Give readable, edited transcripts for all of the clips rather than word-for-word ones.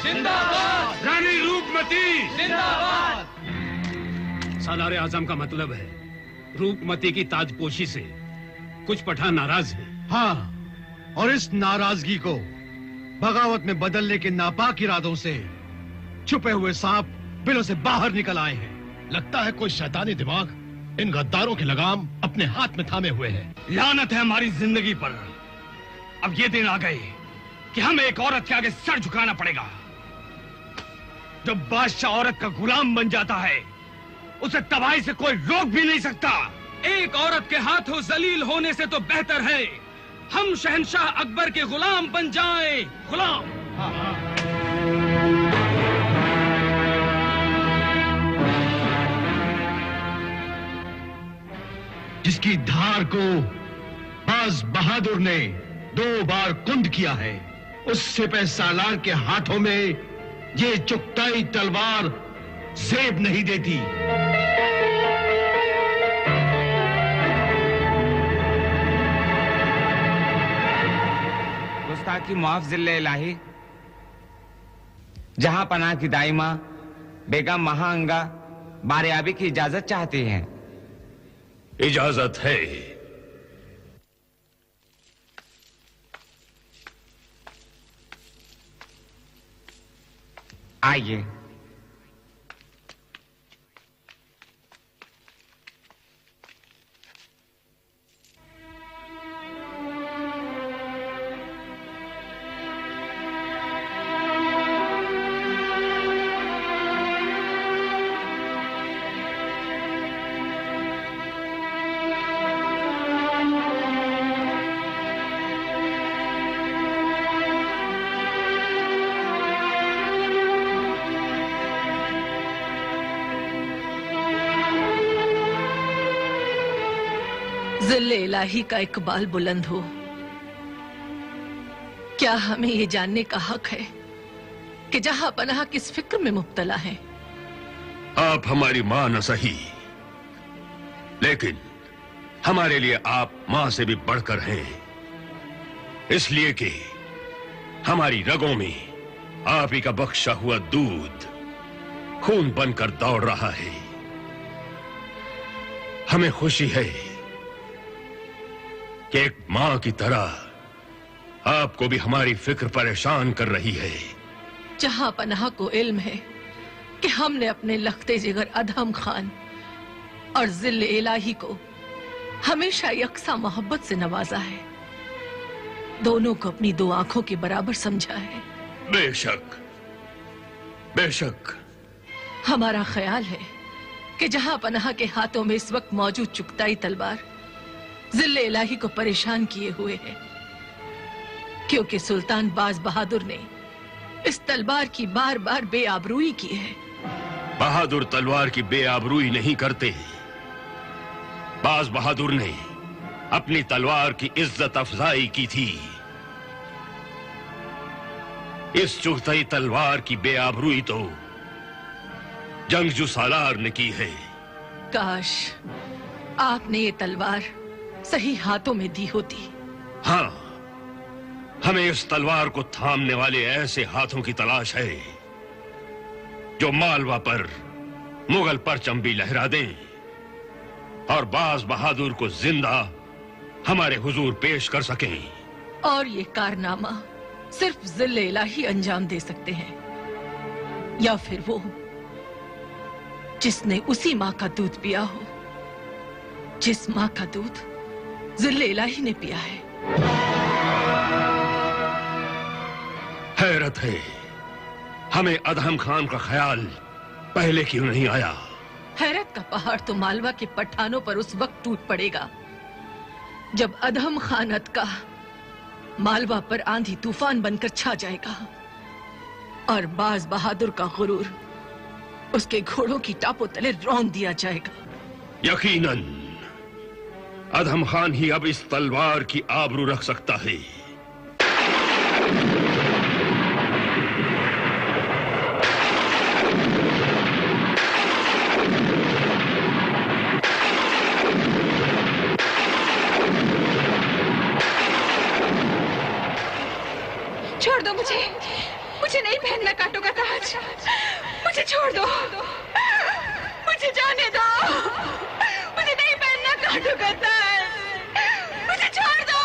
जिंदाबाद। रानी रूपमती जिंदाबाद। सालारे आजम का मतलब है रूपमती की ताजपोशी से कुछ पठान नाराज हैं। हाँ, और इस नाराजगी को बगावत में बदलने के नापाक इरादों से छुपे हुए सांप बिलों से बाहर निकल आए हैं। लगता है कोई शैतानी दिमाग इन गद्दारों की लगाम अपने हाथ में थामे हुए है। लानत है हमारी जिंदगी पर। अब ये दिन आ गए कि हमें एक औरत के आगे सर झुकाना पड़ेगा। जब बादशाह औरत का गुलाम बन जाता है उसे तबाही से कोई रोक भी नहीं सकता। एक औरत के हाथों जलील होने से तो बेहतर है हम शहंशाह अकबर के गुलाम बन जाएं। गुलाम। जिसकी धार को बाज बहादुर ने 2 बार कुंद किया है, उस सिपह सालार के हाथों में ये चुगताई तलवार जेब नहीं देती। गुस्ताखी मुआफ जिल्ले इलाही। जहां पनाह की दाइमा बेगम महाअंगा बारियाबी की इजाजत चाहती हैं। इजाजत है। आइए। जिल्ले इलाही का इकबाल बुलंद हो। क्या हमें ये जानने का हक है कि जहां पनाह किस फिक्र में मुब्तला है? आप हमारी मां न सही, लेकिन हमारे लिए आप मां से भी बढ़कर हैं। इसलिए कि हमारी रगों में आप ही का बख्शा हुआ दूध खून बनकर दौड़ रहा है। हमें खुशी है कि एक मां की तरह आपको भी हमारी फिक्र परेशान कर रही है। जहां पनाह को इल्म है कि हमने अपने लखते जिगर अदहम खान और जिल्ले इलाही को हमेशा यकसा मोहब्बत से नवाजा है, दोनों को अपनी 2 आंखों के बराबर समझा है। बेशक, बेशक। हमारा ख्याल है कि जहां पनाह के हाथों में इस वक्त मौजूद चुगताई तलवार जिल्ले इलाही को परेशान किए हुए है, क्योंकि सुल्तान बाज बहादुर ने इस तलवार की बार बार बेआबरूई की है। बहादुर तलवार की बेआबरूई नहीं करते। बाज बहादुर ने अपनी तलवार की इज्जत अफजाई की थी। इस चुगताई तलवार की बेआबरूई तो जंगजू सालार ने की है। काश आपने ये तलवार सही हाथों में दी होती। हाँ, हमें इस तलवार को थामने वाले ऐसे हाथों की तलाश है जो मालवा पर मुगल परचम भी लहरा दें और बाज बहादुर को जिंदा हमारे हुजूर पेश कर सकें। और ये कारनामा सिर्फ जिल्ले इलाही अंजाम दे सकते हैं, या फिर वो जिसने उसी मां का दूध पिया हो जिस मां का दूध जिल्ले इलाही ने पिया है। हैरत है, हमें अदहम खान का ख्याल पहले क्यों नहीं आया। हैरत का पहाड़ तो मालवा के पठानों पर उस वक्त टूट पड़ेगा जब अदहम खान का मालवा पर आंधी तूफान बनकर छा जाएगा और बाज बहादुर का गुरूर उसके घोड़ों की टापों तले रौंद दिया जाएगा। यकीनन अदहम खान ही अब इस तलवार की आबरू रख सकता है। छोड़ दो मुझे मुझे नहीं पहनना कांटों का ताज। मुझे छोड़ दो, मुझे जाने दो। मुझे नहीं पहनना कांटों का ताज। मुझे छोड़ दो,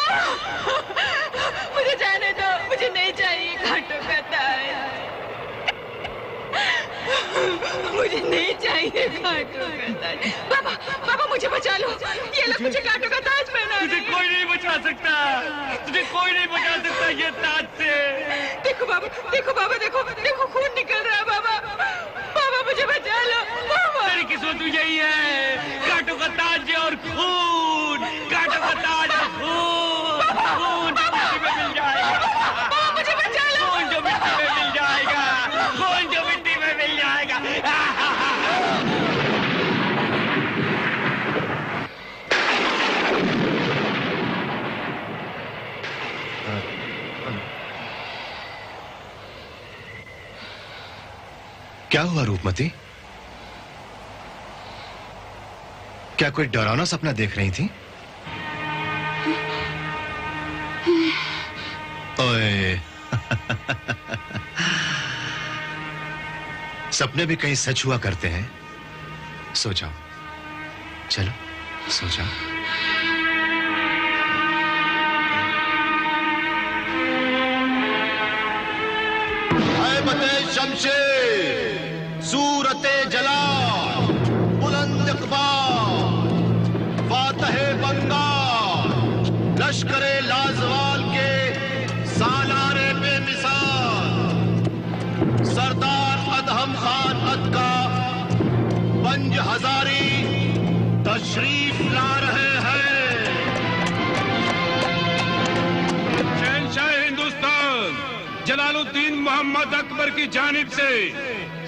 मुझे जाने दो। मुझे नहीं चाहिए कांटों का ताज। मुझे नहीं चाहिए कांटों का ताज। बाबा, बाबा मुझे बचा लो। ये लोग मुझे कांटों का ताज पहना। तुझे कोई नहीं बचा सकता, तुझे कोई नहीं बचा सकता ये ताज से। देखो बाबा, देखो बाबा, देखो देखो खून निकल रहा है बाबा। बाबा मुझे बचा लो बाबा। तेरी किस्मत यही है, कांटों का ताज और खून, कांटों का ताज और खून। खून जो मिट्टी में मिल जाएगा, बाबा मुझे बचा लो। खून जो मिट्टी में मिल जाएगा, खून जो मिट्टी में मिल जाएगा। क्या हुआ रूपमती? क्या कोई डरावना सपना देख रही थी? ओए सपने भी कहीं सच हुआ करते हैं। सो जाओ, चलो सो जाओ। शमशेर, सूरते जलाल, बुलंद इक़बाल, फातहे बंगाल, लश्करे लाजवाल के सालारे बेमिसाल, सरदार अदहम खान अदका पंज हजारी तशरीफ ला रहे हैं। शहंशाह हिंदुस्तान जलालुद्दीन मोहम्मद अकबर की जानिब से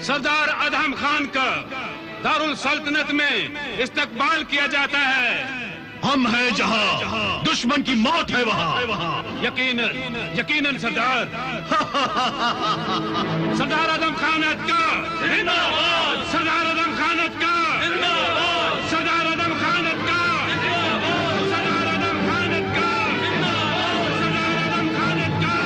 सरदार अदहम खान का दारुल सल्तनत में इस्तकबाल किया जाता है। हम हैं जहां दुश्मन की मौत है वहां। यकीनन यकीनन सरदार। सरदार आदम खान का जिंदाबाद। सरदार आदम खान का जिंदाबाद। सरदार आदम खान का जिंदाबाद। सरदार आदम खान का जिंदाबाद। सरदार आदम खान का।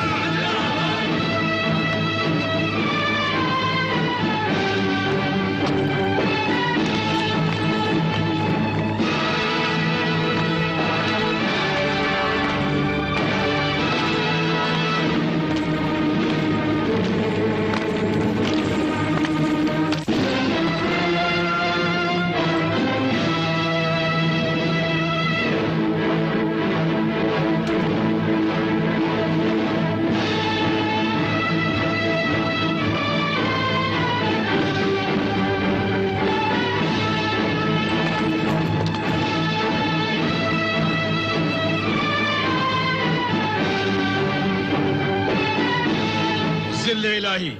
इलाही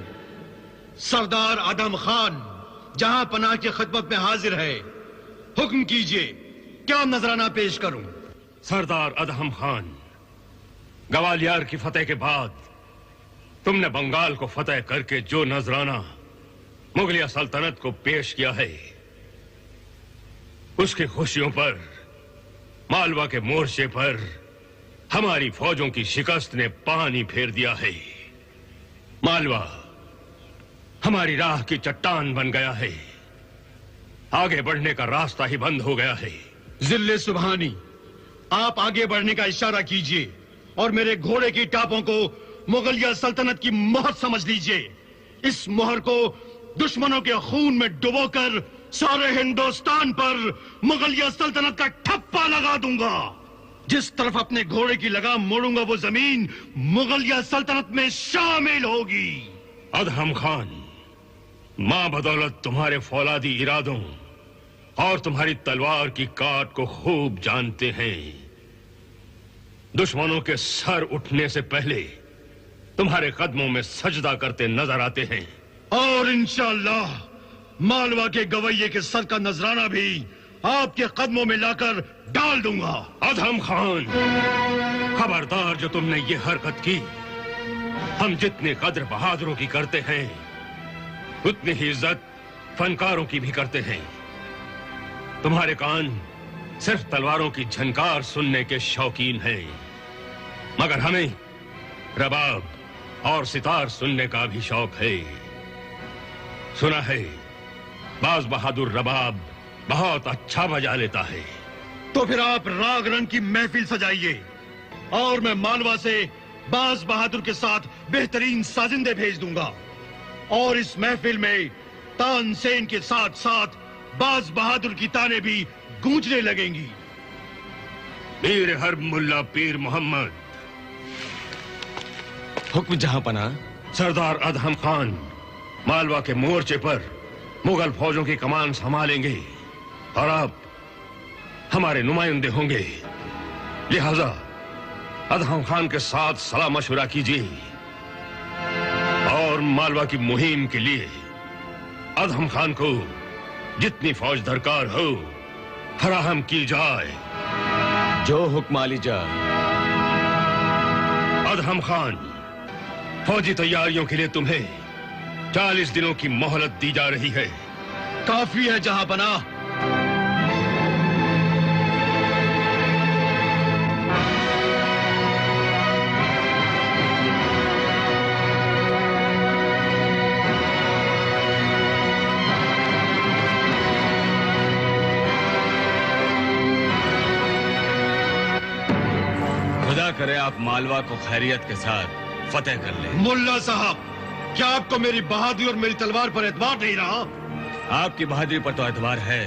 सरदार आदम खान जहां पनाह की खिदमत में हाजिर है। हुक्म कीजिए, क्या नजराना पेश करूं? सरदार अदहम खान, ग्वालियर की फतेह के बाद तुमने बंगाल को फतेह करके जो नजराना मुगलिया सल्तनत को पेश किया है, उसकी खुशियों पर मालवा के मोर्चे पर हमारी फौजों की शिकस्त ने पानी फेर दिया है। मालवा हमारी राह की चट्टान बन गया है। आगे बढ़ने का रास्ता ही बंद हो गया है। जिल्ले सुबहानी, आप आगे बढ़ने का इशारा कीजिए और मेरे घोड़े की टापों को मुगलिया सल्तनत की मोहर समझ लीजिए। इस मोहर को दुश्मनों के खून में डुबोकर सारे हिंदुस्तान पर मुगलिया सल्तनत का ठप्पा लगा दूंगा। जिस तरफ अपने घोड़े की लगाम मोड़ूंगा वो जमीन मुगलिया सल्तनत में शामिल होगी। अदहम खान, मां बदौलत तुम्हारे फौलादी इरादों और तुम्हारी तलवार की काट को खूब जानते हैं। दुश्मनों के सर उठने से पहले तुम्हारे कदमों में सजदा करते नजर आते हैं। और इंशाअल्लाह मालवा के गवैये के सर का नजराना भी आपके कदमों में लाकर डाल दूंगा। अदहम खान, खबरदार जो तुमने ये हरकत की। हम जितने कद्र बहादुरों की करते हैं उतनी ही इज्जत फनकारों की भी करते हैं। तुम्हारे कान सिर्फ तलवारों की झनकार सुनने के शौकीन हैं, मगर हमें रबाब और सितार सुनने का भी शौक है। सुना है बाज बहादुर रबाब बहुत अच्छा बजा लेता है। तो फिर आप राग रंग की महफिल सजाइए और मैं मालवा से बाज बहादुर के साथ बेहतरीन साजिंदे भेज दूंगा और इस महफिल में तानसेन के साथ साथ बाज बहादुर की ताने भी गूंजने लगेंगी। मीर हर्ब मुल्ला पीर मोहम्मद। हुक्म जहांपना। सरदार अदहम खान मालवा के मोर्चे पर मुगल फौजों की कमान संभालेंगे और आप हमारे नुमाइंदे होंगे। लिहाजा अदहम खान के साथ सलाह मशवरा कीजिए और मालवा की मुहिम के लिए अदहम खान को जितनी फौज दरकार हो फराहम की जाए। जो हुक्म आली जा। अदहम खान, फौजी तैयारियों के लिए तुम्हें 40 दिनों की मोहलत दी जा रही है। काफी है जहांपना। खुदा करे आप मालवा को खैरियत के साथ फतेह कर ले। मुल्ला साहब, क्या आपको मेरी बहादुरी और मेरी तलवार पर एतबार नहीं रहा? आपकी बहादुरी पर तो एतबार है,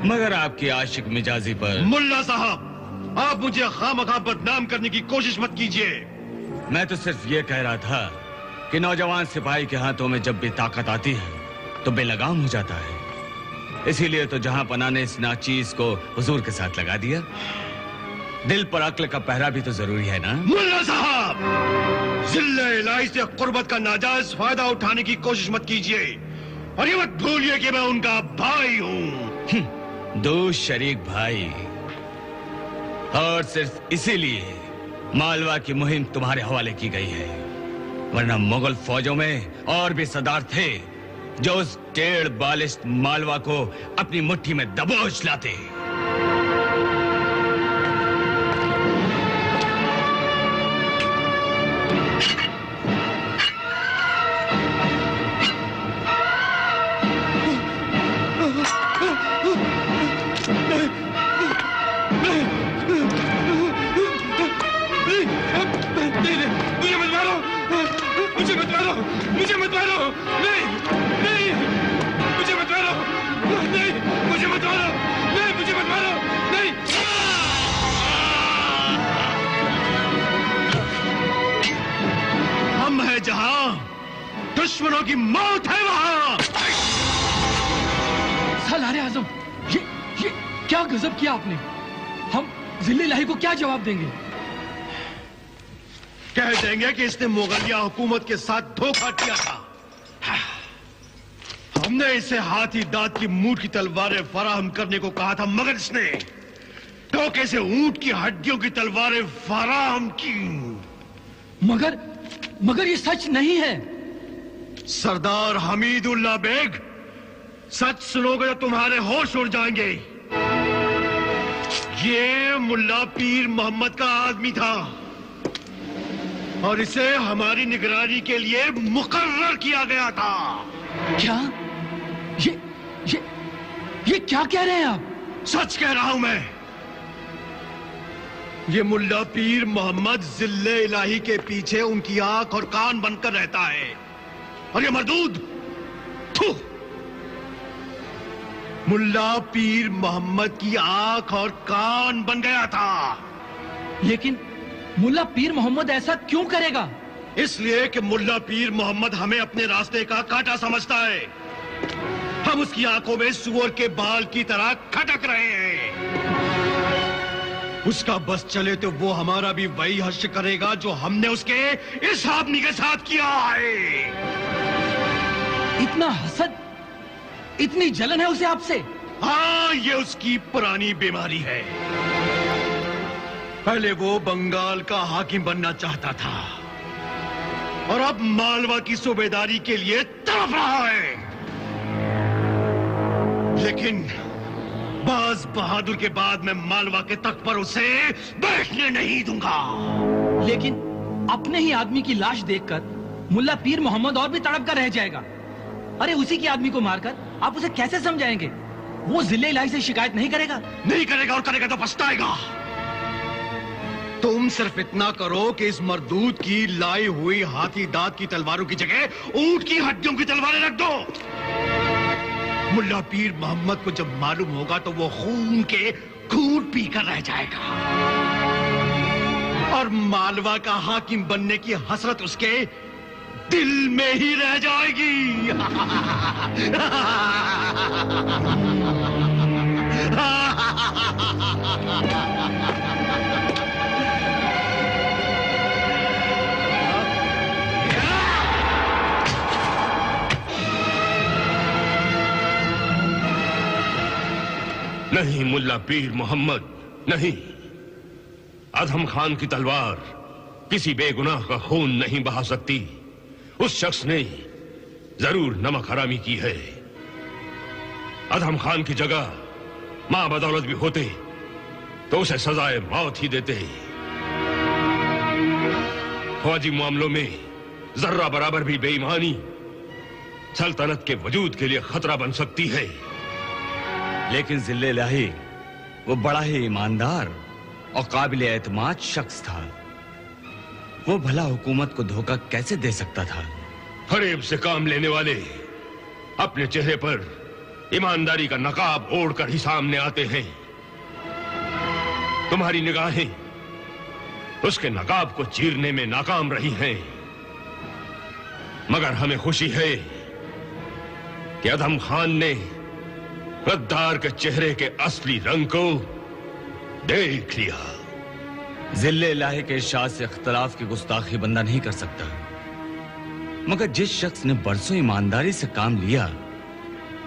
मगर आपकी आशिक मिजाजी पर। मुल्ला साहब, आप मुझे खामखा बदनाम करने की कोशिश मत कीजिए। मैं तो सिर्फ ये कह रहा था कि नौजवान सिपाही के हाथों में जब भी ताकत आती है तो बेलगाम हो जाता है। इसीलिए तो जहांपना ने इस नाचीज को हुजूर के साथ लगा दिया। दिल पर अक्ल का पहरा भी तो जरूरी है ना। मुल्ला साहब, जिल्ले इलाही से कुर्बत का नाजायज फायदा उठाने की कोशिश मत कीजिए और ये मत भूलिए कि मैं उनका भाई हूँ। दो शरीक भाई, और सिर्फ इसीलिए मालवा की मुहिम तुम्हारे हवाले की गई है, वरना मुगल फौजों में और भी सरदार थे जो उस 1.5 बालिश्त मालवा को अपनी मुट्ठी में दबोच लाते। मुझे मत मारो, नहीं, नहीं, मुझे मत मारो, नहीं, मुझे मत मारो, नहीं, मुझे मत मारो, नहीं। हम है जहां दुश्मनों की मौत है वहां। सालारे आजम, ये क्या गजब किया आपने। हम जिले इलाही को क्या जवाब देंगे? कह देंगे कि इसने मुगलिया हुकूमत के साथ धोखा किया था। हमने इसे हाथी दांत की मूठ की तलवारें फराहम करने को कहा था, मगर इसने धोखे से ऊंट की हड्डियों की तलवारें फराहम की। मगर ये सच नहीं है। सरदार हमीदुल्लाह बेग, सच सुनोगे तो तुम्हारे होश उड़ जाएंगे। ये मुल्ला पीर मोहम्मद का आदमी था और इसे हमारी निगरानी के लिए मुकर्रर किया गया था। क्या? ये क्या कह रहे हैं आप? सच कह रहा हूं मैं। ये मुल्ला पीर मोहम्मद जिल्ले इलाही के पीछे उनकी आंख और कान बनकर रहता है और ये मरदूद मुल्ला पीर मोहम्मद की आंख और कान बन गया था। लेकिन मुल्ला पीर मोहम्मद ऐसा क्यों करेगा? इसलिए कि मुल्ला पीर मोहम्मद हमें अपने रास्ते का कांटा समझता है। हम उसकी आंखों में सूअर के बाल की तरह खटक रहे हैं। उसका बस चले तो वो हमारा भी वही हश्र करेगा जो हमने उसके इस आदमी के साथ किया है। इतना हसद, इतनी जलन है उसे आपसे? हाँ, ये उसकी पुरानी बीमारी है। पहले वो बंगाल का हाकिम बनना चाहता था और अब मालवा की सूबेदारी के लिए तड़प रहा है। लेकिन बाज बहादुर के बाद मैं मालवा के तख्त पर उसे बैठने नहीं दूंगा। लेकिन अपने ही आदमी की लाश देखकर मुल्ला पीर मोहम्मद और भी तड़प कर रह जाएगा। अरे उसी की आदमी को मारकर आप उसे कैसे समझाएंगे? वो जिले इलाही से शिकायत नहीं करेगा? नहीं करेगा, और करेगा तो पछताएगा। तुम सिर्फ इतना करो कि इस मरदूद की लाई हुई हाथी दांत की तलवारों की जगह ऊंट की हड्डियों की तलवारें रख दो। मुल्ला पीर मोहम्मद को जब मालूम होगा तो वो खून के घूंट पीकर रह जाएगा, और मालवा का हाकिम बनने की हसरत उसके दिल में ही रह जाएगी। नहीं मुल्ला पीर मोहम्मद, नहीं। अधम खान की तलवार किसी बेगुनाह का खून नहीं बहा सकती। उस शख्स ने जरूर नमक हरामी की है। अधम खान की जगह मां बदौलत भी होते तो उसे सजाए मौत ही देते। फौजी मामलों में जर्रा बराबर भी बेईमानी सल्तनत के वजूद के लिए खतरा बन सकती है। लेकिन जिले इलाही वो बड़ा ही ईमानदार और काबिल एतमाद शख्स था। वो भला हुकूमत को धोखा कैसे दे सकता था? फरेब से काम लेने वाले अपने चेहरे पर ईमानदारी का नकाब ओढ़कर ही सामने आते हैं। तुम्हारी निगाहें उसके नकाब को चीरने में नाकाम रही हैं। मगर हमें खुशी है कि अधम खान ने गद्दार के चेहरे के असली रंग को देख लिया। जिले इलाही के इरशाद से इख्तलाफ की गुस्ताखी बंदा नहीं कर सकता, मगर जिस शख्स ने बरसों ईमानदारी से काम लिया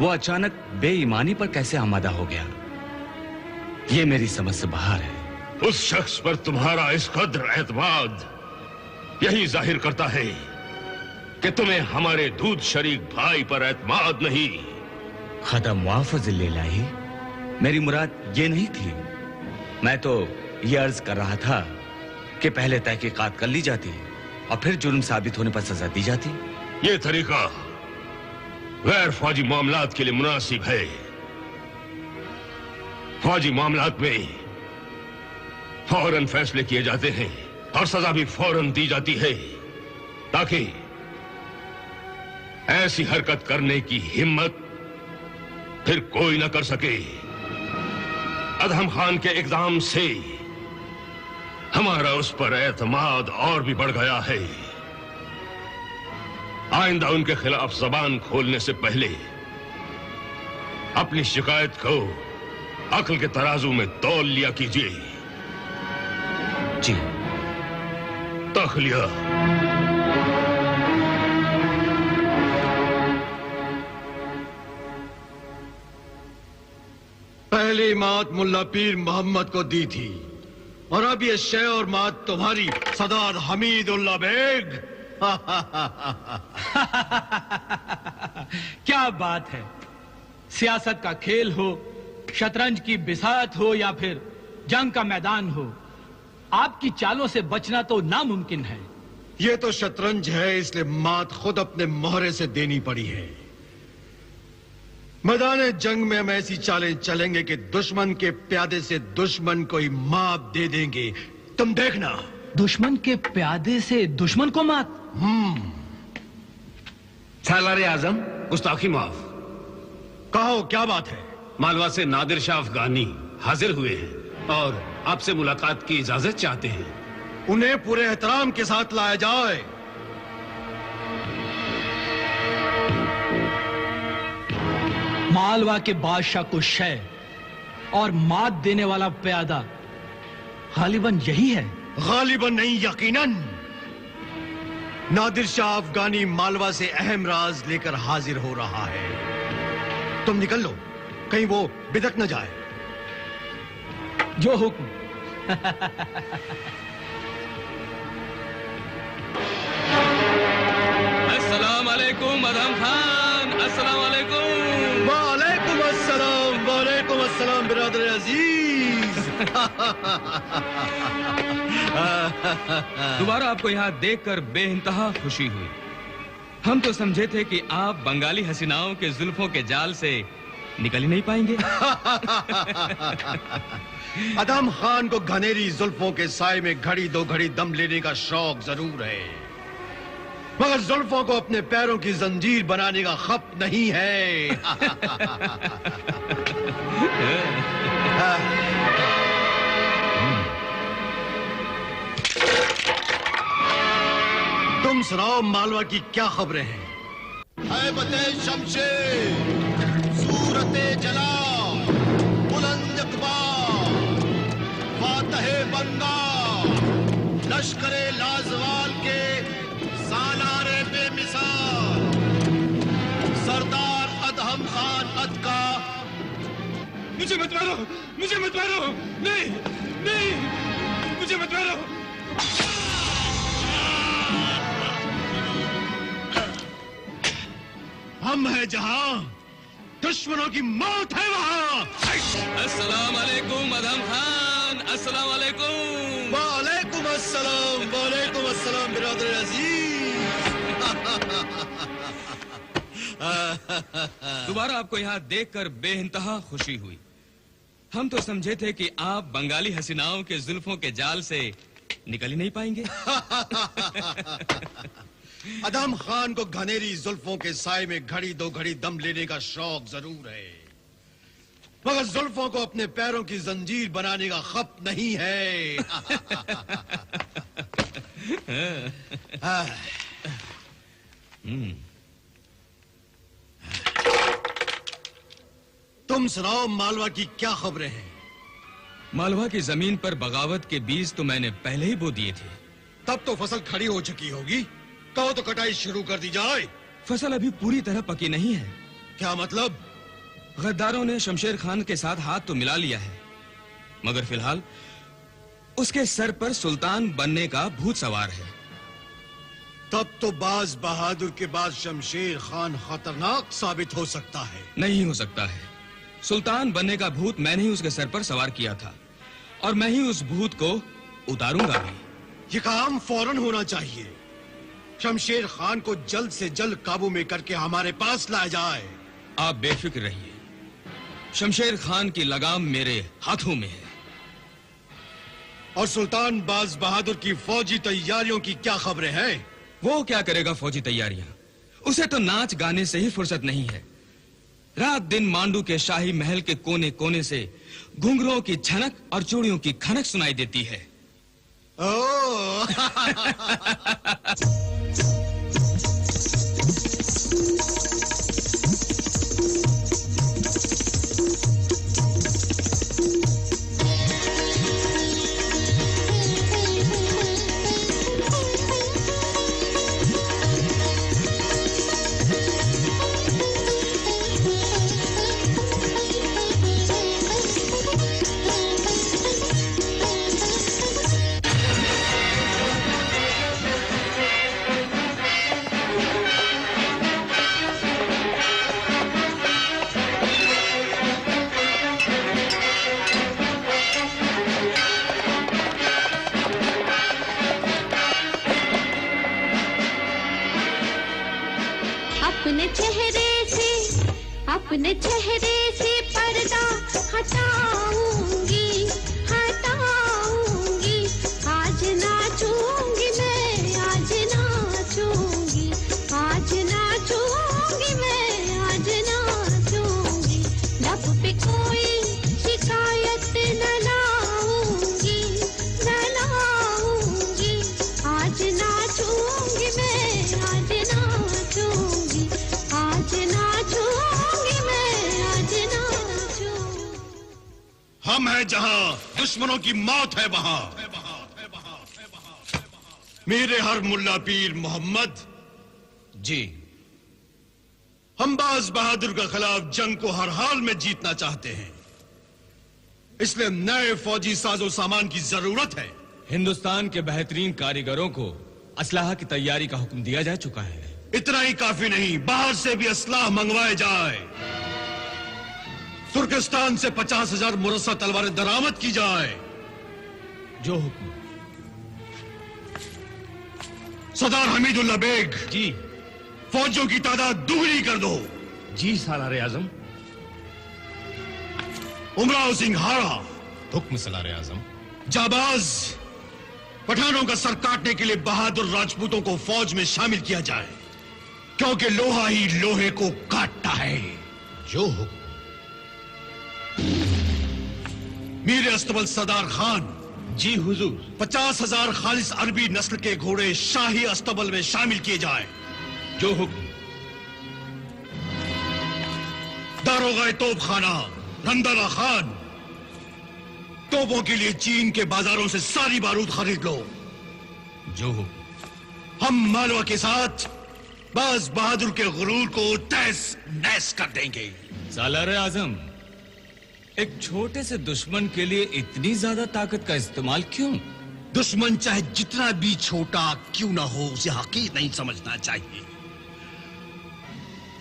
वो अचानक बेईमानी पर कैसे आमादा हो गया, ये मेरी समझ से बाहर है। उस शख्स पर तुम्हारा इस कद्र एतमाद यही जाहिर करता है कि तुम्हें हमारे दूध शरीक भाई पर एतमाद नहीं। खदा मुआफ़ जिले इलाही, मेरी मुराद ये नहीं थी। मैं तो ये अर्ज कर रहा था कि पहले तहकीकात कर ली जाती और फिर जुर्म साबित होने पर सजा दी जाती। ये तरीका गैर फौजी मामलात के लिए मुनासिब है। फौजी मामलात में फौरन फैसले किए जाते हैं और सजा भी फौरन दी जाती है, ताकि ऐसी हरकत करने की हिम्मत फिर कोई न कर सके। अधम खान के इक़दाम से हमारा उस पर एतमाद और भी बढ़ गया है। आइंदा उनके खिलाफ जबान खोलने से पहले अपनी शिकायत को अक्ल के तराजू में तौल लिया कीजिए। जी। तखलिया। पहली मात मुल्ला पीर मोहम्मद को दी थी, और अब ये शे और मात तुम्हारी सदार हमीदुल्लाह बेग। क्या बात है! सियासत का खेल हो, शतरंज की बिसात हो या फिर जंग का मैदान हो, आपकी चालों से बचना तो नामुमकिन है। ये तो शतरंज है, इसलिए मात खुद अपने मोहरे से देनी पड़ी है। मैदान जंग में हम ऐसी चालें चलेंगे कि दुश्मन के प्यादे से दुश्मन को ही मात दे देंगे। तुम देखना। दुश्मन के प्यादे से दुश्मन को मात? सालारे आजम, गुस्ताखी माफ। कहो क्या बात है? मालवा से नादिर शाह अफगानी हाजिर हुए हैं और आपसे मुलाकात की इजाजत चाहते हैं। उन्हें पूरे एहतराम के साथ लाया जाए। मालवा के बादशाह को शय और मात देने वाला प्यादा गालिबन यही है? गालिबन नहीं, यकीनन। नादिर शाह अफगानी मालवा से अहम राज लेकर हाजिर हो रहा है। तुम निकल लो, कहीं वो बिदक न जाए। जो हुक्म। अस्सलाम वालेकुम अधम खान। अस्सलाम वालेकुम। वालेकुम अस्सलाम। वालेकुम अस्सलाम बिरादर अजीज। दोबारा आपको यहाँ देखकर बेइंतहा खुशी हुई। हम तो समझे थे कि आप बंगाली हसीनाओं के जुल्फों के जाल से निकल ही नहीं पाएंगे। अदम खान को घनेरी जुल्फों के साए में घड़ी दो घड़ी दम लेने का शौक जरूर है, मगर जुल्फों को अपने पैरों की जंजीर बनाने का खप नहीं है। तुम सुनाओ मालवा की क्या खबरें हैं? हैबते शमशेर, सूरते जलाल, बुलंद इक़बाल, फातहे बंगाल, लश्करे लाजवाल के सालारे बेमिसाल, सरदार अदहम खान अद का। मुझे मत मारो, मुझे मत मारो, नहीं नहीं, मुझे मत मारो। हम हैं जहां दुश्मनों की मौत है वहां। अस्सलाम वालेकुम अदहम खान, अस्सलाम वालेकुम। वालेकुम अस्सलाम, वालेकुम अस्सलाम बिरादर अजीज। दोबारा आपको यहाँ देखकर बेइंतहा खुशी हुई। हम तो समझे थे कि आप बंगाली हसीनाओं के जुल्फों के जाल से निकल ही नहीं पाएंगे। अदम खान को घनेरी जुल्फों के साए में घड़ी दो घड़ी दम लेने का शौक जरूर है, मगर जुल्फों को अपने पैरों की जंजीर बनाने का खप नहीं है। तुम सुनाओ मालवा की क्या खबरें हैं? मालवा की जमीन पर बगावत के बीज तो मैंने पहले ही बो दिए थे। तब तो फसल खड़ी हो चुकी होगी, कहो तो कटाई शुरू कर दी जाए। फसल अभी पूरी तरह पकी नहीं है। क्या मतलब? गद्दारों ने शमशेर खान के साथ हाथ तो मिला लिया है, मगर फिलहाल उसके सर पर सुल्तान बनने का भूत सवार है। तब तो बाज बहादुर के बाद शमशेर खान खतरनाक साबित हो सकता है। नहीं हो सकता है। सुल्तान बनने का भूत मैंने ही उसके सर पर सवार किया था, और मैं ही उस भूत को उतारूंगा भी। ये काम फौरन होना चाहिए। शमशेर खान को जल्द से जल्द काबू में करके हमारे पास लाया जाए। आप बेफिक्र रहिए, शमशेर खान की लगाम मेरे हाथों में है। और सुल्तान बाज बहादुर की फौजी तैयारियों की क्या खबरें हैं? वो क्या करेगा फौजी तैयारियां? उसे तो नाच गाने से ही फुर्सत नहीं है। रात दिन मांडू के शाही महल के कोने कोने से घुंघरों की छनक और चूड़ियों की खनक सुनाई देती है। अपने चेहरे से पर्दा हटाऊंगी, हटाऊंगी। आज नाचूंगी मैं, आज नाचूंगी, आज नाचूंगी मैं, आज नाचूंगी। लब पे कोई शिकायत न लाऊंगी, न लाऊंगी। आज नाचूंगी मैं, आज नाचूंगी, आज नाचूंगी मैं, आज नाचूंगी। हम हैं जहां दुश्मनों की मौत है वहां। मेरे हर मुल्ला पीर मोहम्मद जी, हम बाज बहादुर के खिलाफ जंग को हर हाल में जीतना चाहते हैं, इसलिए नए फौजी साजो सामान की जरूरत है। हिंदुस्तान के बेहतरीन कारीगरों को असलाह की तैयारी का हुक्म दिया जा चुका है। इतना ही काफी नहीं, बाहर से भी असलाह मंगवाए जाए। तुर्किस्तान से 50,000 मुरस्सा तलवारें दरामद की जाए। जो हुक्म। सरदार हमीदुल्लाह बेग, जी फौजियों की तादाद दुगनी कर दो। जी सालार आजम। उमराव सिंह हारा, हुक्म सलार आजम। जाबाज पठानों का सर काटने के लिए बहादुर राजपूतों को फौज में शामिल किया जाए, क्योंकि लोहा ही लोहे को काटता है। जो हुक्म। मीर अस्तबल सरदार खान, जी हुजूर। 50,000 खालिस अरबी नस्ल के घोड़े शाही अस्तबल में शामिल किए जाए। जो हुक्म। दारोगा तोप खाना रंदाला खान, तोपों के लिए चीन के बाजारों से सारी बारूद खरीद लो। जो हुक्म। हम मालवा के साथ बाज बहादुर के गुरूर को तहस नहस कर देंगे। सालार आजम, एक छोटे से दुश्मन के लिए इतनी ज्यादा ताकत का इस्तेमाल क्यों? दुश्मन चाहे जितना भी छोटा क्यों ना हो, उसे हकीर नहीं समझना चाहिए।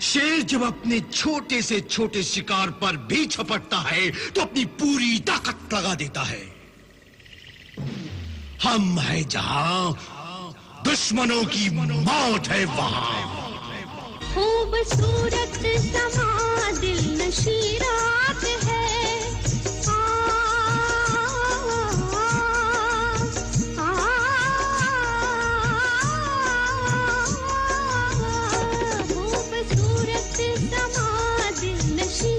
शेर जब अपने छोटे से छोटे शिकार पर भी झपटता है तो अपनी पूरी ताकत लगा देता है। हम है जहां, दुश्मनों की मौत है वहां। खूबसूरत समा दिल नशी रात है, खूबसूरत समा दिल नशी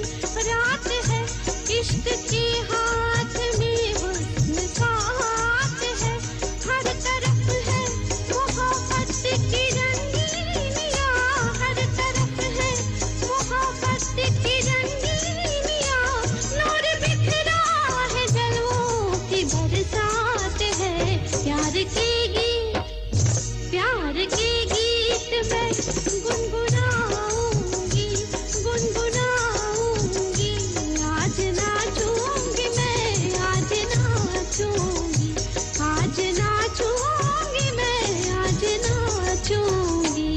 रात है, इश्क के हाथ में हुस्न का हाथ है, हर तरफ है मोहब्बत की रंगीनियां, हर तरफ है मोहब्बत की रंगीनियां, नूर बिखरा है जलवों की बरसात है, प्यार के गीत मैं गुनगुनाऊंगी, गुनगुनाऊंगी, आज नाचूंगी मैं, आज नाचूंगी, आज नाचूंगी मैं, आज नाचूंगी।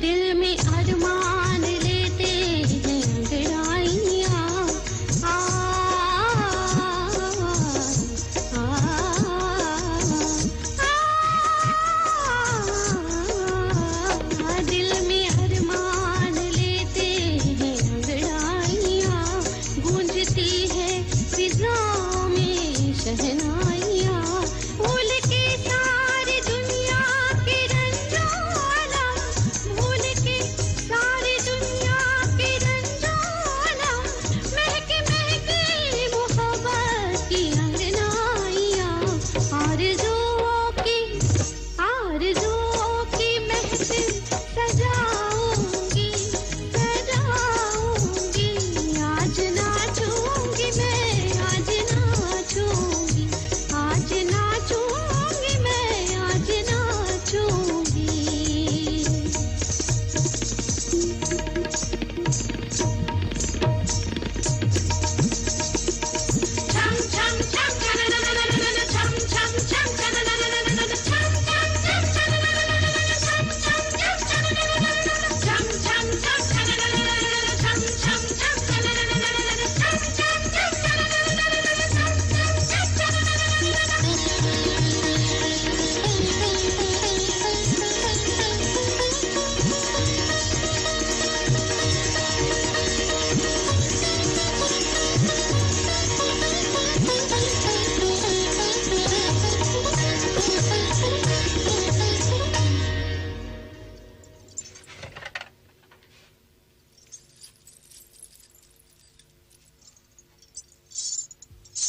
दिल में अरमान लेते हैं अंगड़ाइयाँ, दिल में अरमान लेते हैं अंगड़ाइयाँ, गूंजती है फिजा में शहनाइयाँ, भूल के सारी दुनिया के रंजोला, भूल के सारी दुनिया के रंजोला, महके महके मोहब्बत की अंगनाइयाँ, आरज़ुओं की महफिल सजाऊंगी, सजाऊंगी, आज नाचूंगी मैं, आज नाचूंगी, आज नाचूंगी मैं, आज नाचूंगी। छम छम छम छम छम छम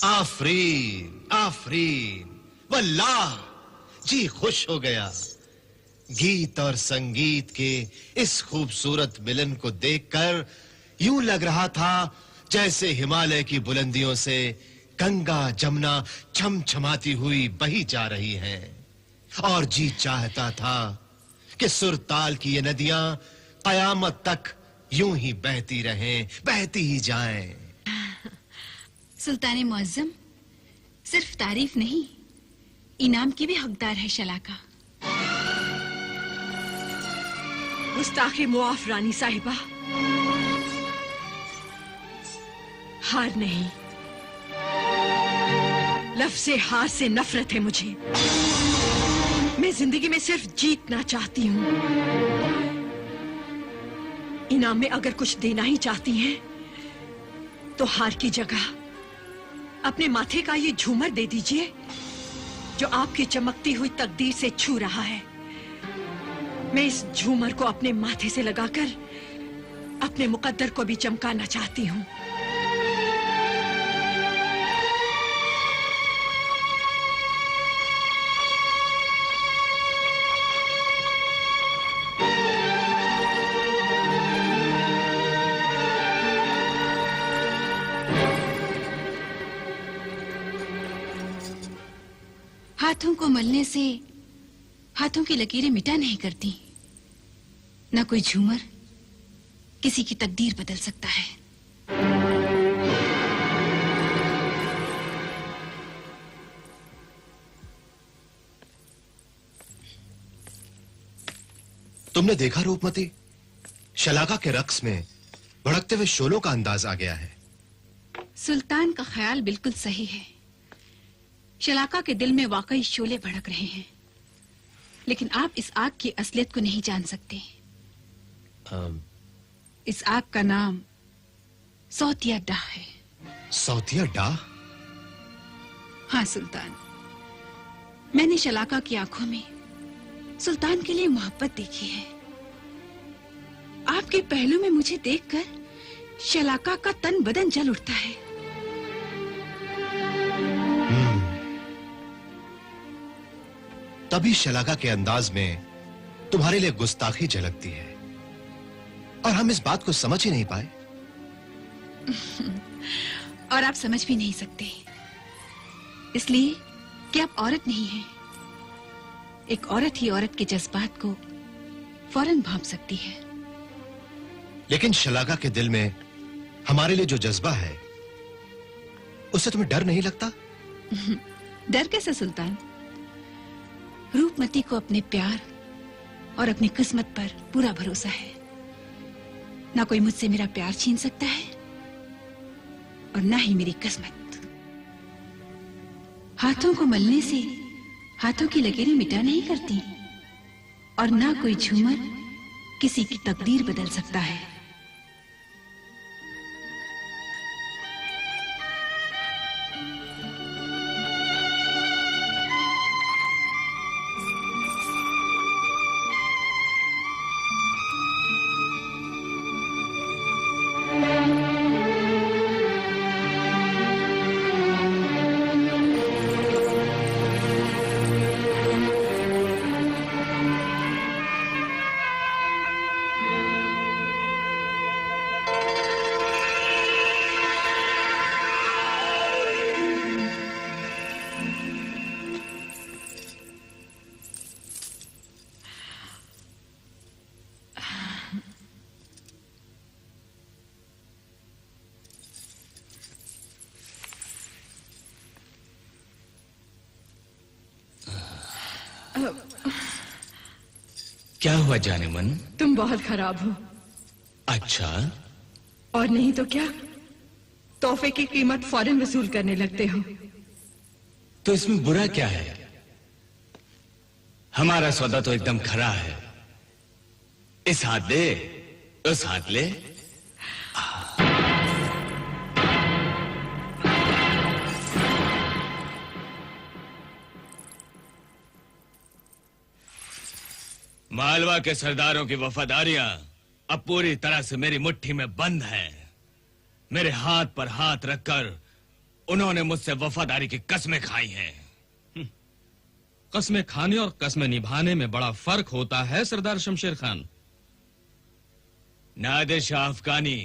आफरीन आफरीन, वल्लाह जी खुश हो गया। गीत और संगीत के इस खूबसूरत मिलन को देखकर यूं लग रहा था जैसे हिमालय की बुलंदियों से गंगा जमुना छमछमाती हुई बही जा रही हैं। और जी चाहता था कि सुरताल की ये नदियां कयामत तक यूं ही बहती रहें, बहती ही जाएं। सुल्तान मुअज्जम सिर्फ तारीफ नहीं, इनाम की भी हकदार है शलाका। गुस्ताखे मुआफ रानी साहिबा, हार नहीं, लफ्ज़े हार से नफरत है मुझे। मैं जिंदगी में सिर्फ जीतना चाहती हूँ। इनाम में अगर कुछ देना ही चाहती हैं, तो हार की जगह अपने माथे का ये झूमर दे दीजिए, जो आपकी चमकती हुई तकदीर से छू रहा है। मैं इस झूमर को अपने माथे से लगाकर अपने मुकद्दर को भी चमकाना चाहती हूँ। हाथों को मलने से हाथों की लकीरें मिटा नहीं करती। न कोई झूमर किसी की तकदीर बदल सकता है। तुमने देखा रूपमती, शलाका के रक्स में भड़कते हुए शोलों का अंदाज आ गया है। सुल्तान का ख्याल बिल्कुल सही है। शलाका के दिल में वाकई शोले भड़क रहे हैं, लेकिन आप इस आग की असलियत को नहीं जान सकते। इस आग का नाम सौतिया डाह है। सौतिया डाह? हाँ सुल्तान, मैंने शलाका की आंखों में सुल्तान के लिए मोहब्बत देखी है। आपके पहलू में मुझे देखकर शलाका का तन बदन जल उठता है। तभी शलाका के अंदाज में तुम्हारे लिए गुस्ताखी झलकती है, और हम इस बात को समझ ही नहीं पाए। और आप समझ भी नहीं सकते, इसलिए कि आप औरत नहीं हैं। एक औरत ही औरत के जज्बात को फौरन भांप सकती है। लेकिन शलाका के दिल में हमारे लिए जो जज्बा है, उससे तुम्हें डर नहीं लगता? डर कैसे सुल्तान? रूपमती को अपने प्यार और अपनी किस्मत पर पूरा भरोसा है। ना कोई मुझसे मेरा प्यार छीन सकता है और ना ही मेरी किस्मत। हाथों को मलने से हाथों की लकीरें मिटा नहीं करती, और ना कोई झूमर किसी की तकदीर बदल सकता है। क्या हुआ जाने मन? तुम बहुत खराब हो। अच्छा? और नहीं तो क्या, तोहफे की कीमत फौरन वसूल करने लगते हो। तो इसमें बुरा क्या है? हमारा सौदा तो एकदम खरा है। इस हाथ दे, उस हाथ ले। मालवा के सरदारों की वफादारियां अब पूरी तरह से मेरी मुट्ठी में बंद हैं। मेरे हाथ पर हाथ रखकर उन्होंने मुझसे वफादारी की कस्में खाई हैं। कस्में खाने और कस्में निभाने में बड़ा फर्क होता है सरदार शमशेर खान। नादिर शाह अफगानी,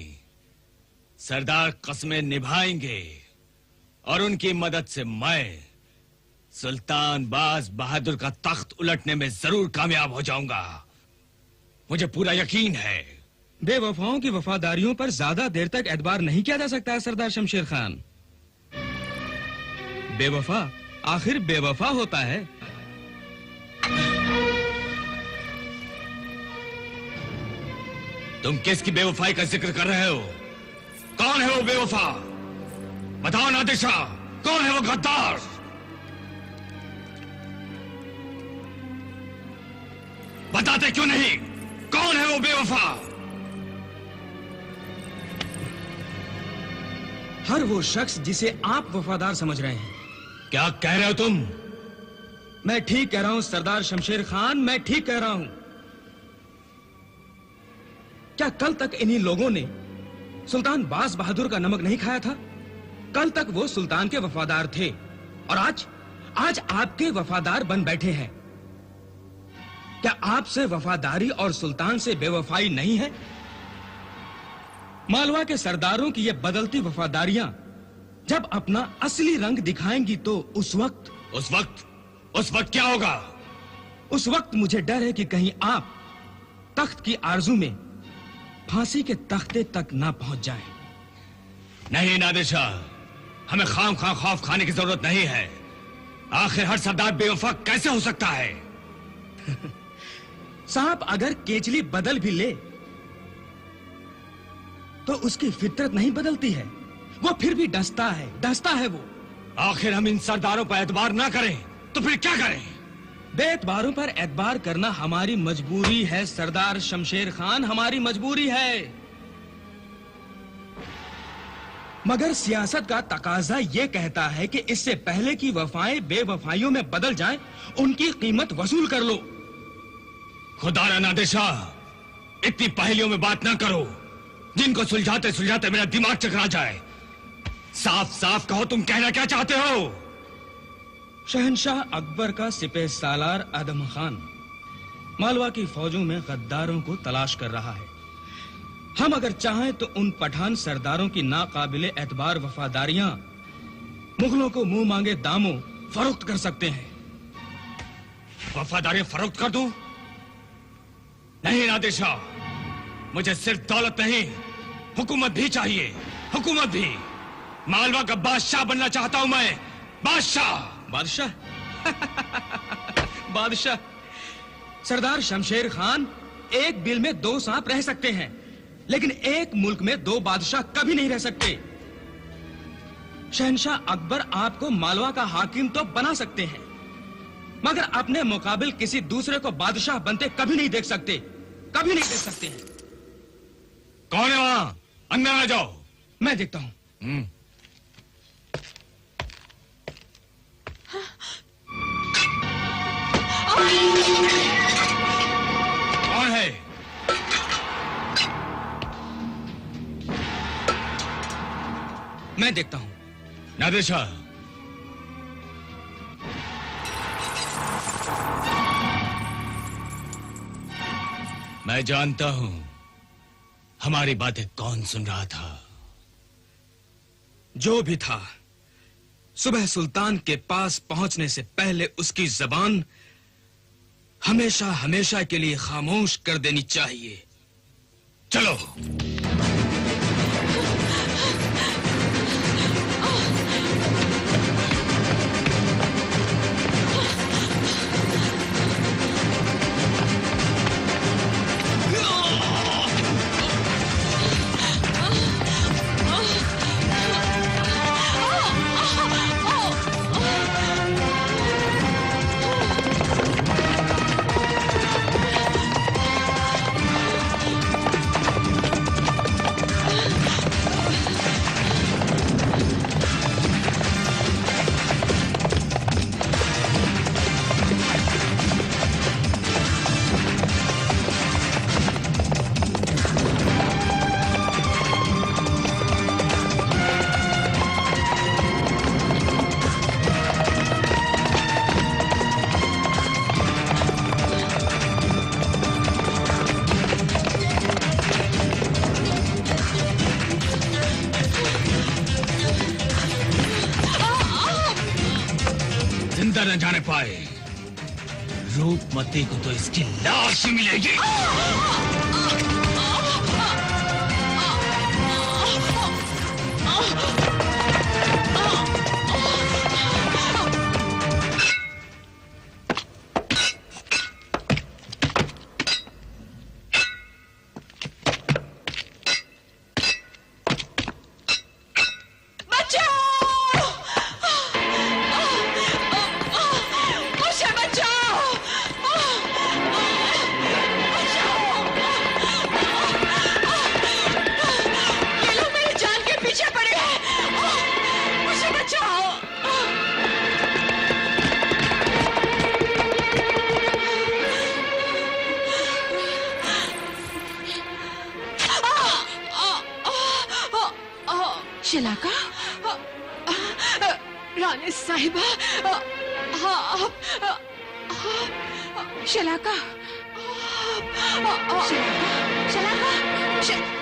सरदार कस्में निभाएंगे और उनकी मदद से मैं सुल्तान बाज बहादुर का तख्त उलटने में जरूर कामयाब हो जाऊंगा। मुझे पूरा यकीन है। बेवफाओं की वफादारियों पर ज्यादा देर तक एतबार नहीं किया जा सकता सरदार शमशेर खान। बेवफा आखिर बेवफा होता है। तुम किसकी बेवफाई का जिक्र कर रहे हो? कौन है वो बेवफा? बताओ नादिशा, कौन है वो गद्दार? बताते क्यों नहीं? कौन है वो बेवफा? हर वो शख्स जिसे आप वफादार समझ रहे हैं। क्या कह रहे हो तुम? मैं ठीक कह रहा हूं सरदार शमशेर खान, मैं ठीक कह रहा हूं। क्या कल तक इन्हीं लोगों ने सुल्तान बाज बहादुर का नमक नहीं खाया था? कल तक वो सुल्तान के वफादार थे और आज आपके वफादार बन बैठे हैं। क्या आपसे वफादारी और सुल्तान से बेवफाई नहीं है? मालवा के सरदारों की ये बदलती वफादारियां जब अपना असली रंग दिखाएंगी तो उस वक्त क्या होगा? उस वक्त मुझे डर है कि कहीं आप तख्त की आरजू में फांसी के तख्ते तक ना पहुंच जाएं। नहीं नादिशा, हमें खाम खौफ खाने की जरूरत नहीं है। आखिर हर सरदार बेवफा कैसे हो सकता है? सांप अगर केचली बदल भी ले तो उसकी फितरत नहीं बदलती है, वो फिर भी डसता है वो। आखिर हम इन सरदारों पर एतबार ना करें तो फिर क्या करें? बेएतबारों पर एतबार करना हमारी मजबूरी है सरदार शमशेर खान, हमारी मजबूरी है। मगर सियासत का तकाजा ये कहता है कि इससे पहले कि वफाएं बेवफाइयों में बदल जाएं, उनकी कीमत वसूल कर लो। खुदा ना नादिशा, इतनी पहेलियों में बात ना करो जिनको सुलझाते सुलझाते मेरा दिमाग चकरा जाए। साफ साफ कहो, तुम कहना क्या चाहते हो? शहंशाह अकबर का सिपह सालार आदम खान मालवा की फौजों में गद्दारों को तलाश कर रहा है। हम अगर चाहें तो उन पठान सरदारों की नाकाबिले एतबार वफादारियां मुगलों को मुंह मांगे दामों फरोख्त कर सकते हैं। वफादारियां फरोख्त कर दूं? नहीं नादिशा, मुझे सिर्फ दौलत नहीं, हुकूमत भी चाहिए, हुकूमत भी। मालवा का बादशाह बनना चाहता हूं मैं, बादशाह। बादशाह सरदार शमशेर खान, एक बिल में दो सांप रह सकते हैं, लेकिन एक मुल्क में दो बादशाह कभी नहीं रह सकते। शहंशाह अकबर आपको मालवा का हाकिम तो बना सकते हैं, मगर अपने मुकाबिल किसी दूसरे को बादशाह बनते कभी नहीं देख सकते, कभी नहीं देख सकते हैं। कौन है वहां? अंदर आ जाओ। मैं देखता हूं। कौन है? मैं देखता हूं। नादिशा, मैं जानता हूं हमारी बातें कौन सुन रहा था। जो भी था, सुबह सुल्तान के पास पहुंचने से पहले उसकी जबान हमेशा हमेशा के लिए खामोश कर देनी चाहिए। चलो। न जाने पाए, रूपमती को तो इसकी लाश मिलेगी। शलाका, रानी साहिबा, शलाका, शलाका, शलाका,